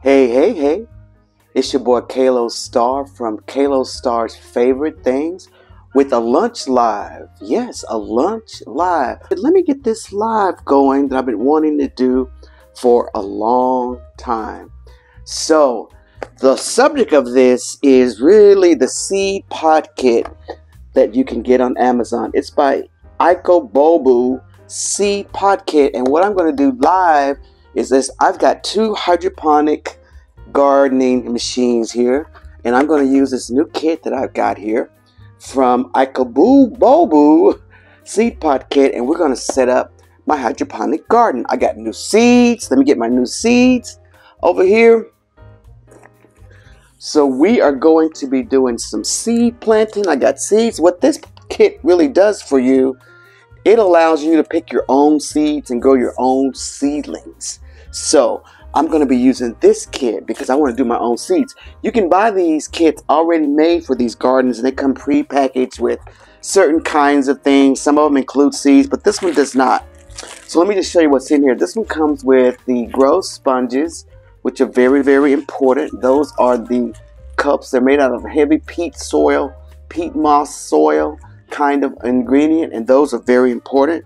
Hey, hey, hey. It's your boy Kalo Star from Kalo Star's Favorite Things with a lunch live. Yes, a lunch live. But let me get this live going that I've been wanting to do for a long time. So, the subject of this is really the seed pod kit that you can get on Amazon. It's by Bobu Seed Pod Kit. And what I'm going to do live is this. I've got two hydroponic gardening machines here, and I'm going to use this new kit that I've got here from Bobu Seed Pod Kit, and we're going to set up my hydroponic garden. I got new seeds. Let me get my new seeds over here. So we are going to be doing some seed planting. I got seeds. What this kit really does for you, it allows you to pick your own seeds and grow your own seedlings. So I'm going to be using this kit because I want to do my own seeds. You can buy these kits already made for these gardens, and they come pre-packaged with certain kinds of things. Some of them include seeds, but this one does not. So let me just show you what's in here. This one comes with the grow sponges, which are very, very important. Those are the cups. They're made out of heavy peat soil, peat moss soil kind of ingredient, and those are very important.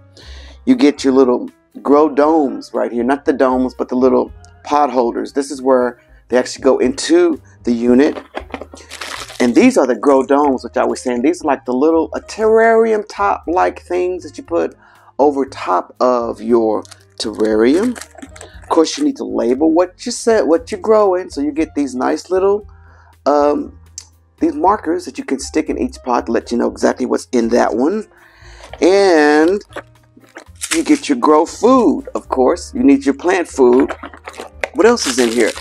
You get your little grow domes right here, not the domes, but the little pot holders. This is where they actually go into the unit. And these are the grow domes, which I was saying, these are like the little terrarium top like things that you put over top of your terrarium. Of course, you need to label what you said, what you're growing, so you get these nice little these markers that you can stick in each pot to let you know exactly what's in that one. And you get your grow food, of course. You need your plant food. What else is in here?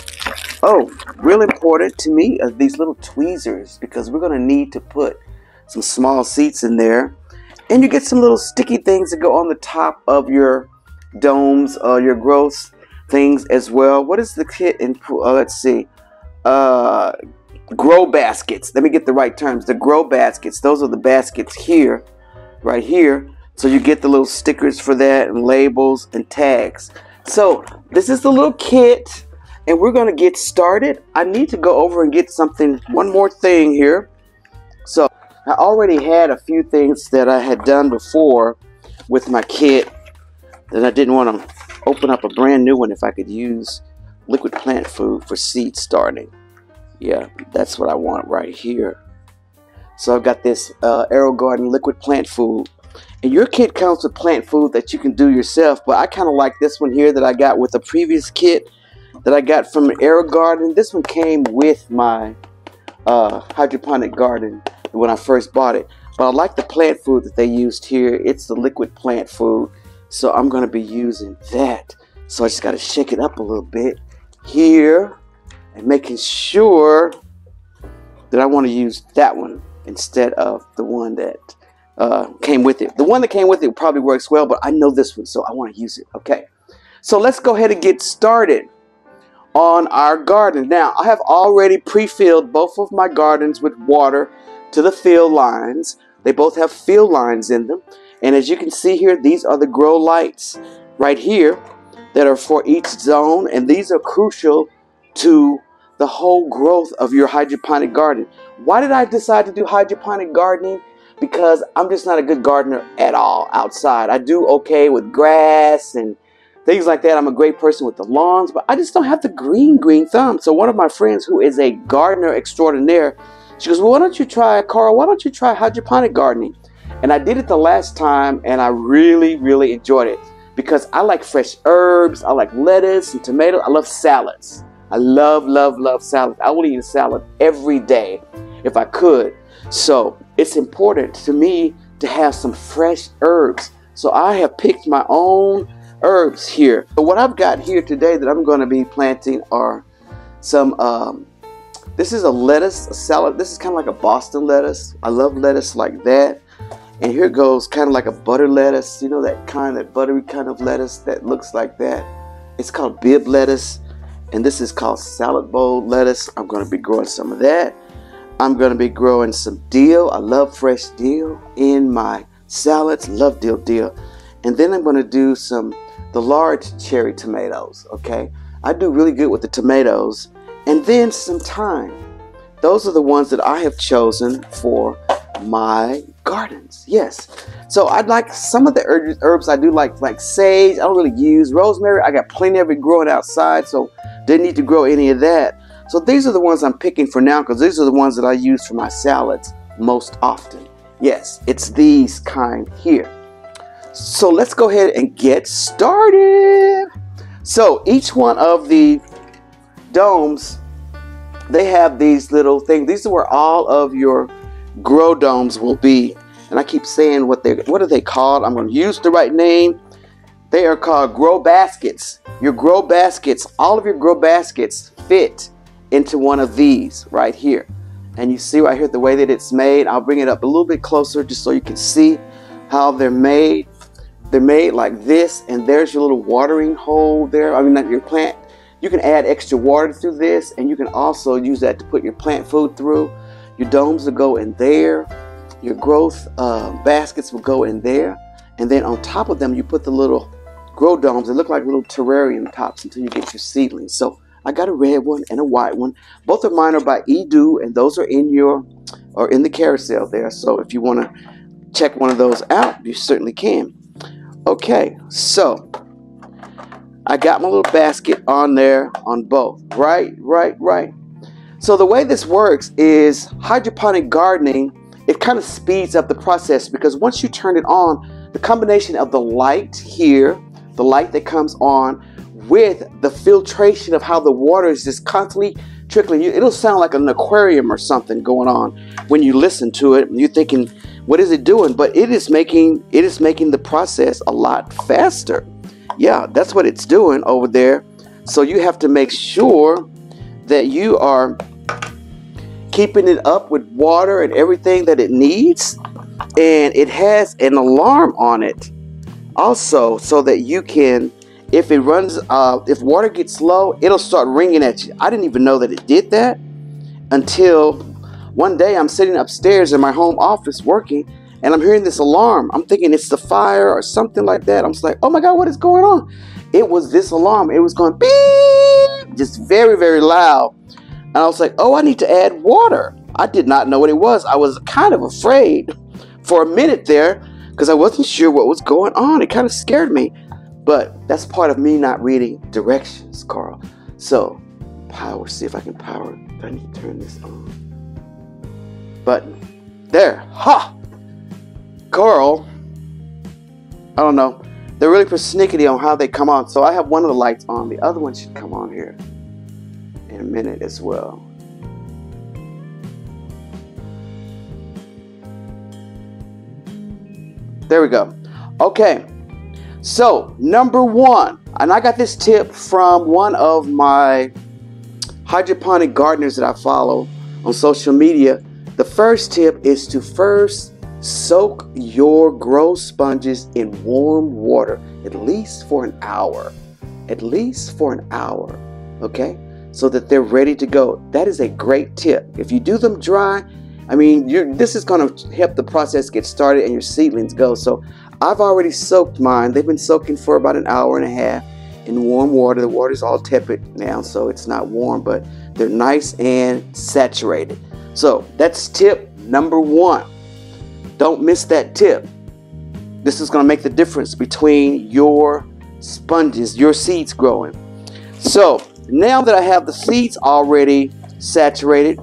Oh, real important to me are these little tweezers, because we're going to need to put some small seeds in there. And you get some little sticky things that go on the top of your domes, your growth things as well. What is the kit in? Let's see. Grow baskets. Let me get the right terms. The grow baskets. Those are the baskets here, right here. So you get the little stickers for that and labels and tags. So this is the little kit, and we're going to get started. I need to go over and get one more thing here. So I already had a few things that I had done before with my kit that I didn't want to open up a brand new one if I could use liquid plant food for seed starting. Yeah, that's what I want right here. So I've got this AeroGarden liquid plant food. And your kit comes with plant food that you can do yourself, but I kind of like this one here that I got with a previous kit that I got from AeroGarden. This one came with my hydroponic garden when I first bought it. But I like the plant food that they used here. It's the liquid plant food, so I'm going to be using that. So I just got to shake it up a little bit here and making sure that I want to use that one instead of the one that came with it. The one that came with it probably works well, but I know this one, so I want to use it. Okay, so let's go ahead and get started on our garden. Now, I have already pre-filled both of my gardens with water to the fill lines. They both have fill lines in them, and as you can see here, these are the grow lights right here that are for each zone, and these are crucial to the whole growth of your hydroponic garden. Why did I decide to do hydroponic gardening? Because I'm just not a good gardener at all outside. I do okay with grass and things like that. I'm a great person with the lawns, but I just don't have the green thumb. So one of my friends who is a gardener extraordinaire, she goes, well, why don't you try, Carl, why don't you try hydroponic gardening? And I did it the last time, and I really, really enjoyed it because I like fresh herbs. I like lettuce and tomato. I love salads. I love, love, love salads. I will eat a salad every day if I could. So it's important to me to have some fresh herbs. So I have picked my own herbs here. So what I've got here today that I'm going to be planting are some, this is a lettuce, a salad. This is kind of like a Boston lettuce. I love lettuce like that. And here goes kind of like a butter lettuce. You know, that buttery kind of lettuce that looks like that. It's called bib lettuce. And this is called salad bowl lettuce. I'm going to be growing some of that. I'm going to be growing some dill. I love fresh dill in my salads. Love dill. And then I'm going to do the large cherry tomatoes, okay? I do really good with the tomatoes. And then some thyme. Those are the ones that I have chosen for my gardens. Yes. So I'd like some of the herbs I do like sage. I don't really use rosemary. I got plenty of it growing outside, so didn't need to grow any of that. So these are the ones I'm picking for now because these are the ones that I use for my salads most often. Yes, it's these kind here. So let's go ahead and get started. So each one of the domes, they have these little things. These are where all of your grow domes will be. And I keep saying what are they called? I'm going to use the right name. They are called grow baskets. Your grow baskets, all of your grow baskets fit into one of these right here. And you see right here the way that it's made. I'll bring it up a little bit closer just so you can see how they're made. They're made like this, and there's your little watering hole there. I mean, not your plant. You can add extra water through this, and you can also use that to put your plant food through. Your domes will go in there. Your growth baskets will go in there. And then on top of them, you put the little grow domes. They look like little terrarium tops until you get your seedlings. So I got a red one and a white one. Both of mine are by Edu, and those are in the carousel there. So if you want to check one of those out, you certainly can. Okay, so I got my little basket on there on both. Right. So the way this works is hydroponic gardening. It kind of speeds up the process because once you turn it on, the combination of the light here, the light that comes on, with the filtration of how the water is just constantly trickling. It'll sound like an aquarium or something going on when you listen to it. You're thinking, what is it doing? But it is making the process a lot faster. Yeah, that's what it's doing over there. So you have to make sure that you are keeping it up with water and everything that it needs. And it has an alarm on it also so that you can, if it runs, if water gets low, it'll start ringing at you. I didn't even know that it did that until one day I'm sitting upstairs in my home office working, and I'm hearing this alarm. I'm thinking it's the fire or something like that. I'm just like, oh my God, what is going on? It was this alarm. It was going beep, just very, very loud. And I was like, oh, I need to add water. I did not know what it was. I was kind of afraid for a minute there because I wasn't sure what was going on. It kind of scared me. But that's part of me not reading directions, Carl. So, power, see if I can power it. I need to turn this on. Button. There. Ha! Carl, I don't know. They're really persnickety on how they come on. So I have one of the lights on. The other one should come on here in a minute as well. There we go. Okay. So, number one, and I got this tip from one of my hydroponic gardeners that I follow on social media. The first tip is to first soak your grow sponges in warm water, at least for an hour. At least for an hour, okay? So that they're ready to go. That is a great tip. If you do them dry, I mean, this is going to help the process get started and your seedlings go. So I've already soaked mine. They've been soaking for about an hour and a half in warm water. The water's all tepid now, so it's not warm, but they're nice and saturated. So that's tip number one. Don't miss that tip. This is going to make the difference between your sponges, your seeds growing. So now that I have the seeds already saturated,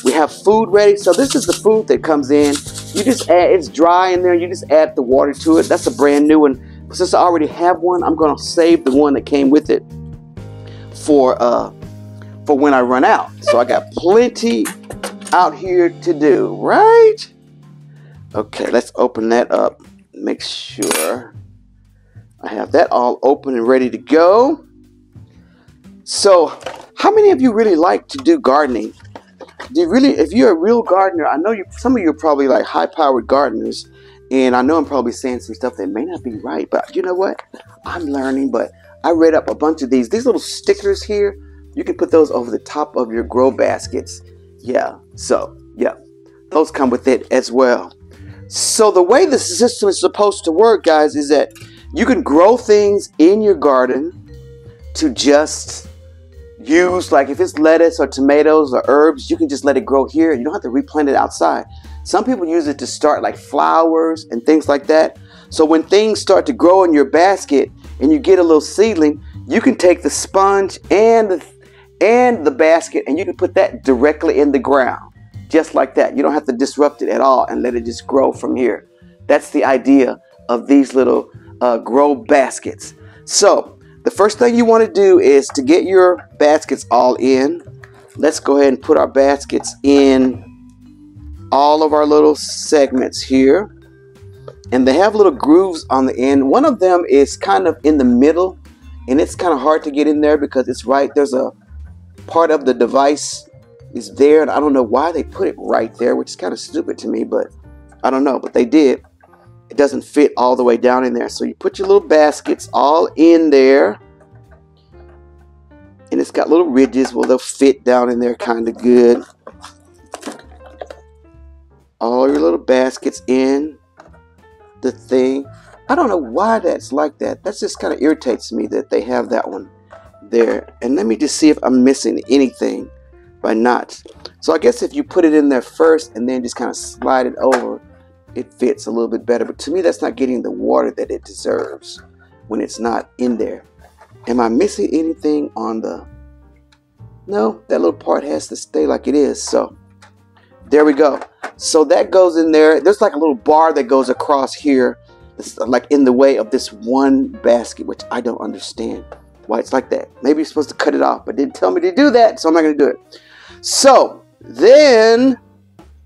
we have food ready. So this is the food that comes in. You just add, it's dry in there. You just add the water to it. That's a brand new one. Since I already have one, I'm going to save the one that came with it for when I run out. So I got plenty out here to do, right? Okay, let's open that up. Make sure I have that all open and ready to go. So, how many of you really like to do gardening? Do you really, if you're a real gardener, I know some of you are probably like high-powered gardeners, and I know I'm probably saying some stuff that may not be right, but you know what? I'm learning, but I read up a bunch of these little stickers here. You can put those over the top of your grow baskets. Yeah, so, yeah, those come with it as well. So the way the system is supposed to work, guys, is that you can grow things in your garden to just use, like if it's lettuce or tomatoes or herbs, you can just let it grow here. You don't have to replant it outside. Some people use it to start like flowers and things like that. So when things start to grow in your basket and you get a little seedling, you can take the sponge and the basket and you can put that directly in the ground. Just like that. You don't have to disrupt it at all and let it just grow from here. That's the idea of these little grow baskets. So the first thing you want to do is to get your baskets all in. Let's go ahead and put our baskets in all of our little segments here. And they have little grooves on the end. One of them is kind of in the middle, and it's kind of hard to get in there because it's right, there's a part of the device is there, and I don't know why they put it right there, which is kind of stupid to me, but I don't know, but they did. It doesn't fit all the way down in there. So you put your little baskets all in there, and it's got little ridges. Well, they'll fit down in there kind of good. All your little baskets in the thing. I don't know why that's like that. That just kind of irritates me that they have that one there. And let me just see if I'm missing anything by not. So I guess if you put it in there first and then just kind of slide it over, it fits a little bit better. But to me, that's not getting the water that it deserves when it's not in there. Am I missing anything on the... No, that little part has to stay like it is. So there we go. So that goes in there. There's like a little bar that goes across here. It's like in the way of this one basket, which I don't understand why it's like that. Maybe you're supposed to cut it off, but didn't tell me to do that, so I'm not going to do it. So then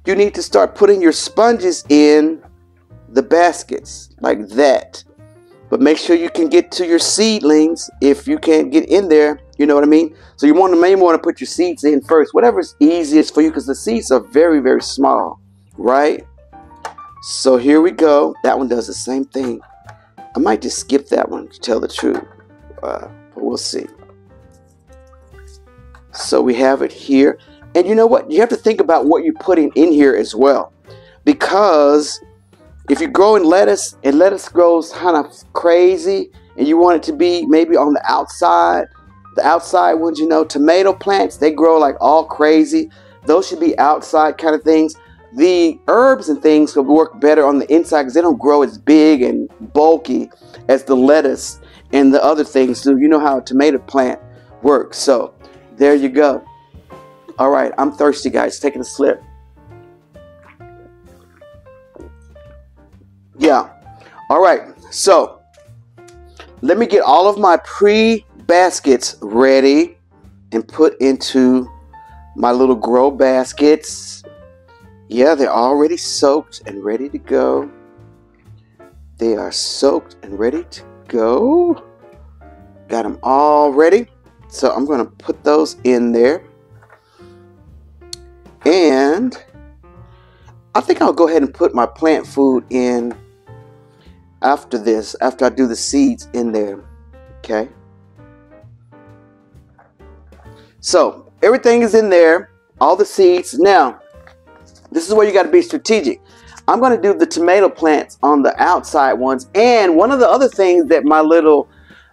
you need to start putting your sponges in the baskets like that. But make sure you can get to your seedlings if you can't get in there. You know what I mean? So you may want to put your seeds in first. Whatever's easiest for you, because the seeds are very, very small, right? So here we go. That one does the same thing. I might just skip that one to tell the truth. But we'll see. So we have it here. And you know what? You have to think about what you're putting in here as well. Because if you're growing lettuce and lettuce grows kind of crazy and you want it to be maybe on the outside ones, you know, tomato plants, they grow like all crazy. Those should be outside kind of things. The herbs and things will work better on the inside because they don't grow as big and bulky as the lettuce and the other things do. You know how a tomato plant works. So there you go. All right, I'm thirsty, guys. Taking a slip. Yeah. All right. So let me get all of my pre-baskets ready and put into my little grow baskets. Yeah, they're already soaked and ready to go. They are soaked and ready to go. Got them all ready. So I'm going to put those in there. And I think I'll go ahead and put my plant food in after this, after I do the seeds in there. Okay. So everything is in there, all the seeds. Now, this is where you got to be strategic. I'm going to do the tomato plants on the outside ones. And one of the other things that my little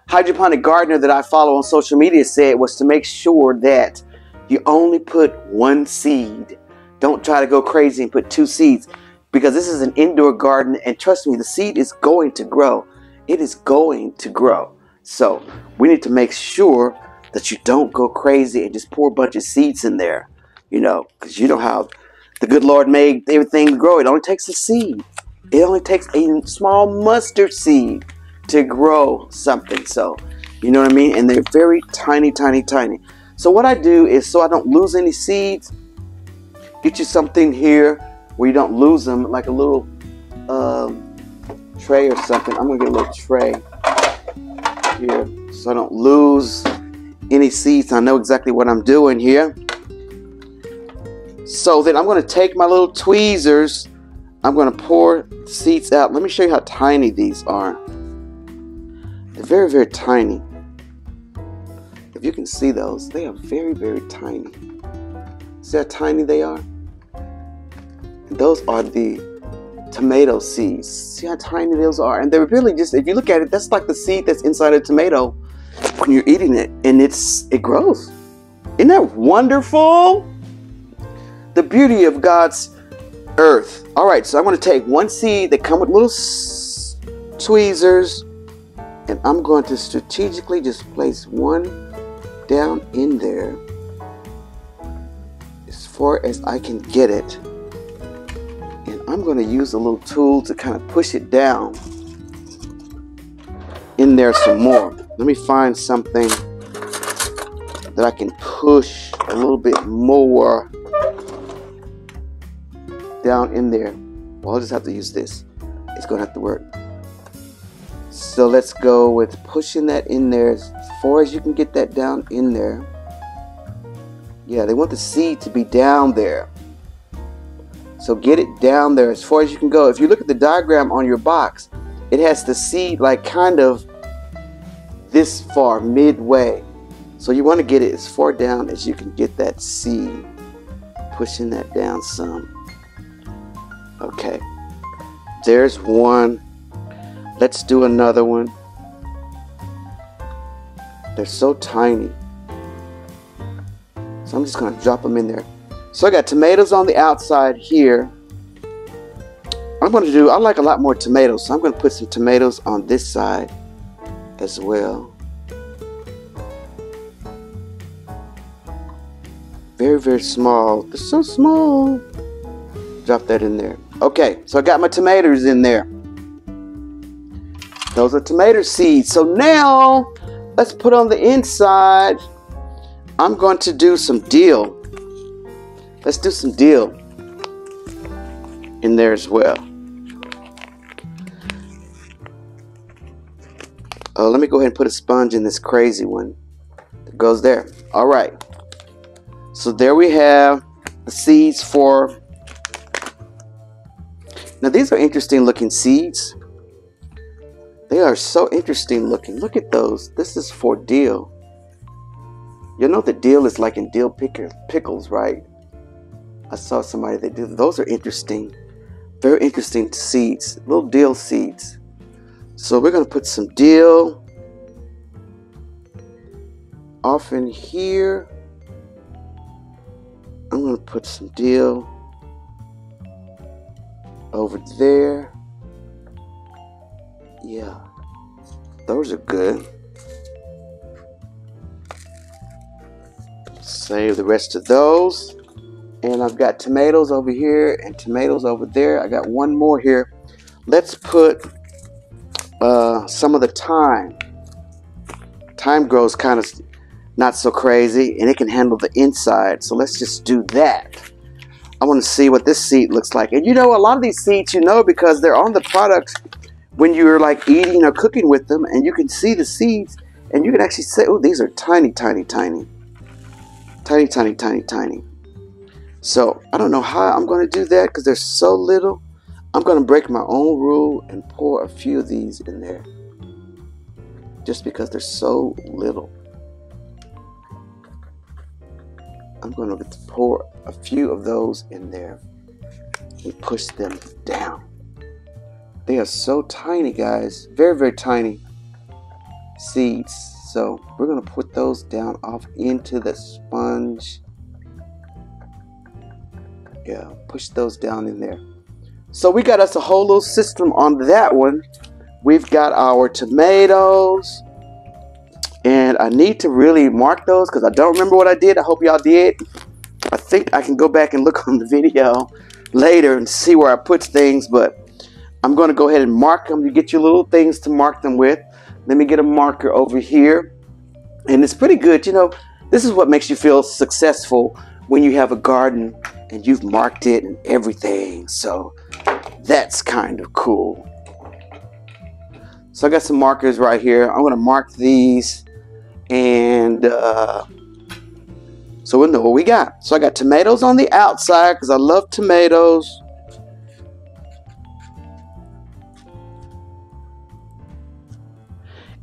hydroponic gardener that I follow on social media said was to make sure that you only put one seed. Don't try to go crazy and put two seeds, because this is an indoor garden, and trust me, the seed is going to grow. It is going to grow. So we need to make sure that you don't go crazy and just pour a bunch of seeds in there, you know, because you know how the good Lord made everything grow. It only takes a seed. It only takes a small mustard seed to grow something. So, you know what I mean? And they're very tiny, tiny, tiny. So what I do is, so I don't lose any seeds, get you something here where you don't lose them, like a little tray or something. I'm going to get a little tray here so I don't lose any seeds. I know exactly what I'm doing here. So then I'm going to take my little tweezers. I'm going to pour seeds out. Let me show you how tiny these are. They're very, very tiny. If you can see those, they are very, very tiny. See how tiny they are? And those are the tomato seeds. See how tiny those are? And they're really just, if you look at it, that's like the seed that's inside a tomato when you're eating it. And it grows. Isn't that wonderful? The beauty of God's earth. All right, so I'm going to take one seed that come with little tweezers, and I'm going to strategically just place one down in there as far as I can get it. And I'm going to use a little tool to kind of push it down in there some more. Let me find something that I can push a little bit more down in there. Well, I'll just have to use this. It's going to have to work. So let's go with pushing that in there as far as you can get that down in there. Yeah, they want the seed to be down there. So get it down there as far as you can go. If you look at the diagram on your box, it has the seed like kind of this far, midway. So you want to get it as far down as you can get that seed. Pushing that down some. Okay. There's one. Let's do another one. They're so tiny. So I'm just going to drop them in there. So I got tomatoes on the outside here. I like a lot more tomatoes, so I'm going to put some tomatoes on this side as well. Very, very small. They're so small. Drop that in there. Okay, so I got my tomatoes in there. Those are tomato seeds. So now, let's put on the inside. I'm going to do some dill. Let's do some dill in there as well. Oh, let me go ahead and put a sponge in this crazy one that goes there. All right. So there we have the seeds for. Now these are interesting looking seeds. They are so interesting looking. Look at those. This is for dill. You know the dill is like in dill pickles, right? I saw somebody that did. Those are interesting. Very interesting seeds. Little dill seeds. So we're going to put some dill off in here. I'm going to put some dill over there. Yeah, those are good. Save the rest of those. And I've got tomatoes over here and tomatoes over there. I got one more here. Let's put some of the thyme. Thyme grows kind of not so crazy, and it can handle the inside. So let's just do that. I want to see what this seed looks like. And you know, a lot of these seeds, you know, because they're on the products when you're like eating or cooking with them, and you can see the seeds, and you can actually say, oh, these are tiny, tiny, tiny. Tiny, tiny, tiny, tiny. So I don't know how I'm going to do that because they're so little. I'm going to break my own rule and pour a few of these in there. Just because they're so little. I'm going to pour a few of those in there and push them down. They are so tiny, guys. Very, very tiny seeds. So we're going to put those down off into the sponge. Yeah, push those down in there. So we got us a whole little system on that one. We've got our tomatoes. And I need to really mark those because I don't remember what I did. I hope y'all did. I think I can go back and look on the video later and see where I put things. But I'm going to go ahead and mark them. You get your little things to mark them with. Let me get a marker over here. And it's pretty good. You know, this is what makes you feel successful when you have a garden and you've marked it and everything. So that's kind of cool. So I got some markers right here. I'm going to mark these. And so we'll know what we got. So I got tomatoes on the outside because I love tomatoes.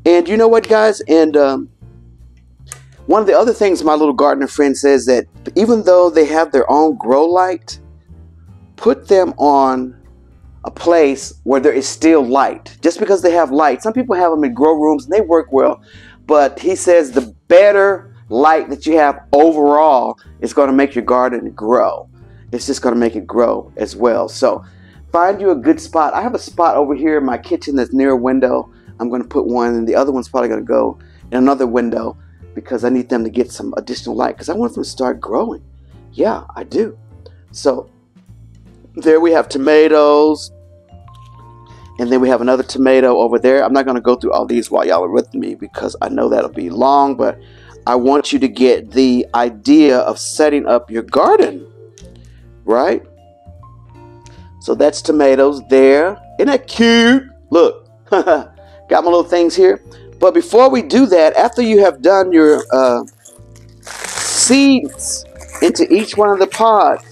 And you know what, guys? And one of the other things my little gardener friend says that even though they have their own grow light, put them on a place where there is still light. Just because they have light. Some people have them in grow rooms and they work well. But he says the better light that you have overall is going to make your garden grow. It's just going to make it grow as well. So find you a good spot. I have a spot over here in my kitchen that's near a window. I'm going to put one, and the other one's probably going to go in another window because I need them to get some additional light because I want them to start growing. Yeah, I do. So there we have tomatoes, and then we have another tomato over there. I'm not going to go through all these while y'all are with me because I know that'll be long, but I want you to get the idea of setting up your garden, right? So that's tomatoes there. Isn't that cute? Look, got my little things here. But before we do that, after you have done your seeds into each one of the pods,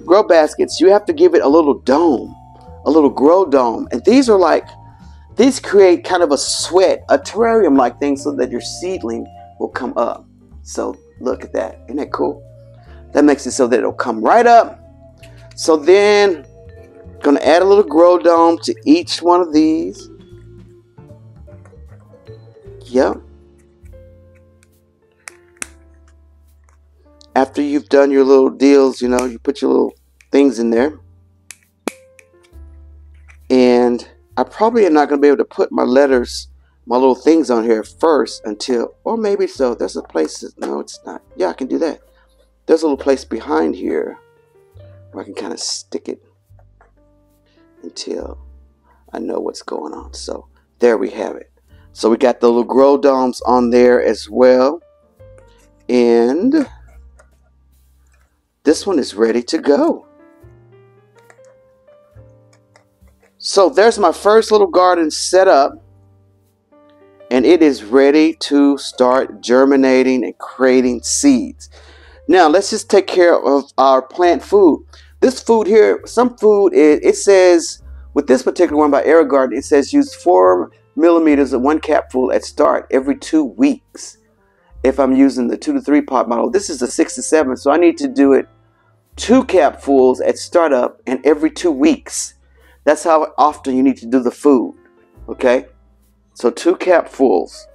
grow baskets, you have to give it a little dome, a little grow dome. And these are like, these create kind of a sweat, a terrarium-like thing so that your seedling will come up. So look at that. Isn't that cool? That makes it so that it'll come right up. So then, going to add a little grow dome to each one of these. Yep. After you've done your little deals, you know, you put your little things in there. And I probably am not going to be able to put my letters, my little things on here first until, or maybe so. There's a place, no, it's not. Yeah, I can do that. There's a little place behind here where I can kind of stick it until I know what's going on. So there we have it. So we got the little grow domes on there as well. And this one is ready to go. So there's my first little garden set up, and it is ready to start germinating and creating seeds. Now let's just take care of our plant food. This food here, some food, it says, with this particular one by AeroGarden, it says use 4 millimeters of 1 capful at start every 2 weeks. If I'm using the 2 to 3 pot model, this is a 6 to 7, so I need to do it 2 capfuls at startup and every 2 weeks. That's how often you need to do the food, okay? So 2 capfuls.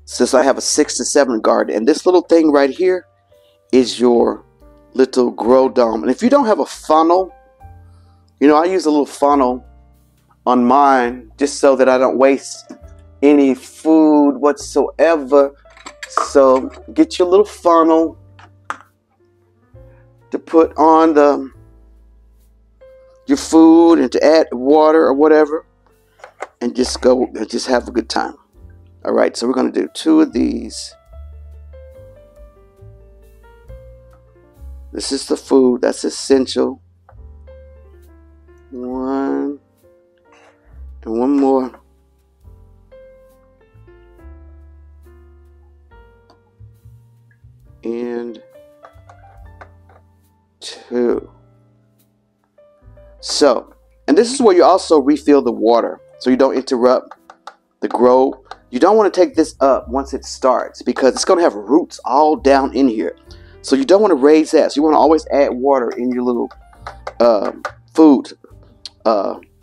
Since I have a 6 to 7 garden, and this little thing right here is your little grow dome. And if you don't have a funnel, you know, I use a little funnel on mine just so that I don't waste any food whatsoever. So get your little funnel to put on your food and to add water or whatever, and just go and just have a good time. All right, so we're going to do 2 of these. This is the food that's essential. 1 and 1 more. And 2. So, and this is where you also refill the water so you don't interrupt the grow. You don't want to take this up once it starts because it's going to have roots all down in here. So you don't want to raise that. So you want to always add water in your little food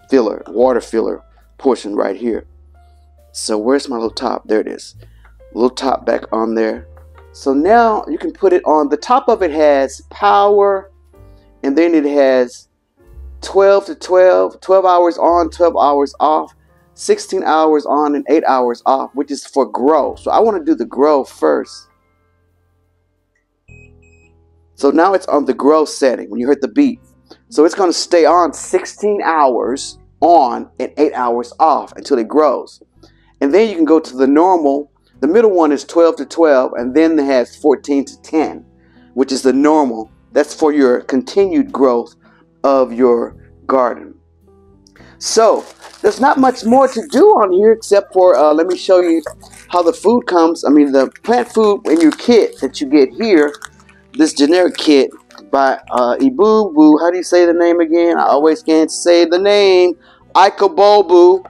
filler, water filler portion right here. So where's my little top? There it is. Little top back on there. So now you can put it on. The top of it has power, and then it has 12 to 12, 12 hours on, 12 hours off, 16 hours on and 8 hours off, which is for grow. So I want to do the grow first. So now it's on the grow setting when you heard the beep. So it's going to stay on 16 hours on and 8 hours off until it grows. And then you can go to the normal. The middle one is 12 to 12, and then it has 14 to 10, which is the normal. That's for your continued growth of your garden. So there's not much more to do on here except for let me show you how the food comes. I mean, the plant food in your kit that you get here, this generic kit by Ibubu. How do you say the name again? I always can't say the name. Ikobobu.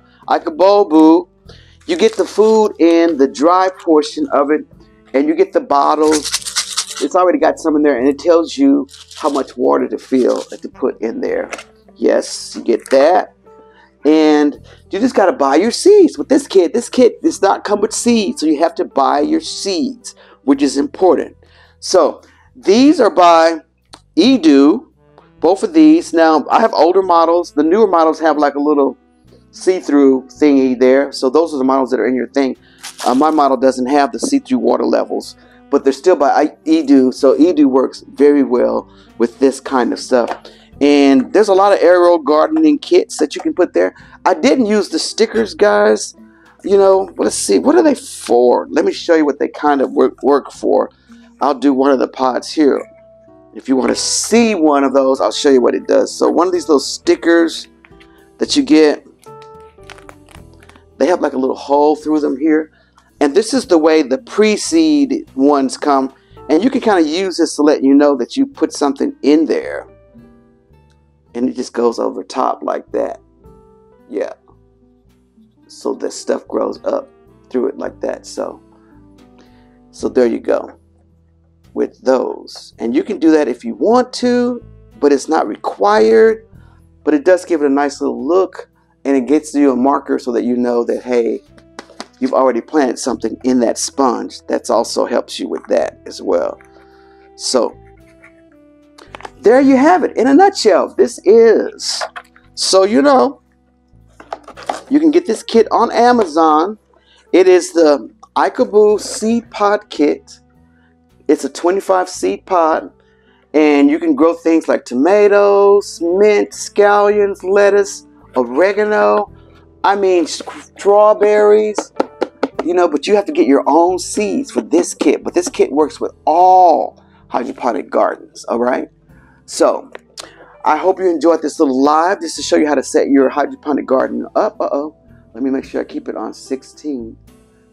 You get the food in the dry portion of it, and you get the bottles. It's already got some in there, and it tells you how much water to fill and to put in there. Yes, you get that. And you just got to buy your seeds with this kit. This kit does not come with seeds, so you have to buy your seeds, which is important. So these are by Edu, both of these. Now, I have older models. The newer models have like a little see-through thingy there. So those are the models that are in your thing. My model doesn't have the see-through water levels, but they're still by Edu. So Edu works very well with this kind of stuff. And there's a lot of aerial gardening kits that you can put there. I didn't use the stickers, guys. You know, let's see. What are they for? Let me show you what they kind of work for. I'll do one of the pods here. If you want to see one of those, I'll show you what it does. So one of these little stickers that you get, they have like a little hole through them here. And this is the way the pre-seed ones come. And you can kind of use this to let you know that you put something in there. And it just goes over top like that. Yeah. So this stuff grows up through it like that. So there you go with those. And you can do that if you want to, but it's not required. But it does give it a nice little look. And it gets you a marker so that you know that, hey, you've already planted something in that sponge. That also helps you with that as well. So there you have it in a nutshell. This is, so you know, you can get this kit on Amazon. It is the Icaboo Seed Pod Kit. It's a 25 seed pod, and you can grow things like tomatoes, mint, scallions, lettuce, oregano, I mean strawberries, you know, but you have to get your own seeds for this kit. But this kit works with all hydroponic gardens, all right? So, I hope you enjoyed this little live just to show you how to set your hydroponic garden up. Let me make sure I keep it on 16.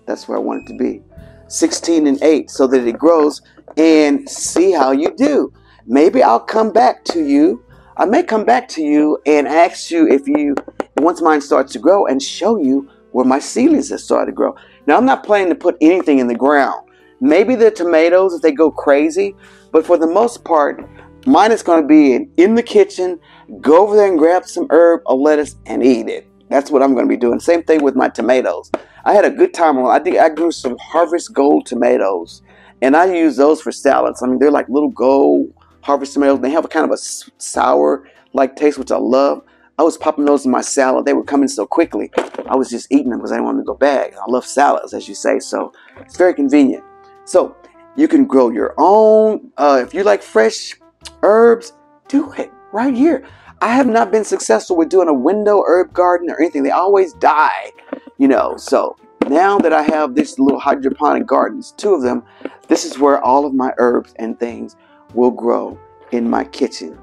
That's where I want it to be. 16 and 8 so that it grows, and see how you do. Maybe I'll come back to you. I may come back to you and ask you if you, once mine starts to grow, and show you where my seedlings have started to grow. Now, I'm not planning to put anything in the ground. Maybe the tomatoes if they go crazy, but for the most part, mine is going to be in the kitchen. Go over there and grab some herb or lettuce and eat it. That's what I'm going to be doing. Same thing with my tomatoes. I had a good time. I grew some Harvest Gold tomatoes, and I use those for salads. I mean, they're like little gold Harvest tomatoes. They have a kind of a sour-like taste, which I love. I was popping those in my salad. They were coming so quickly. I was just eating them because I didn't want them to go bad. I love salads, as you say, so it's very convenient. So you can grow your own. If you like fresh herbs, do it right here. I have not been successful with doing a window herb garden or anything. They always die, you know. So now that I have these little hydroponic gardens, 2 of them, this is where all of my herbs and things will grow in my kitchen.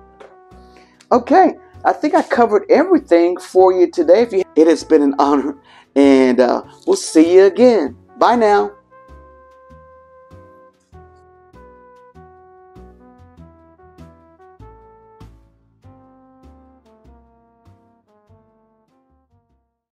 Okay, I think I covered everything for you today. It has been an honor, and we'll see you again. Bye now.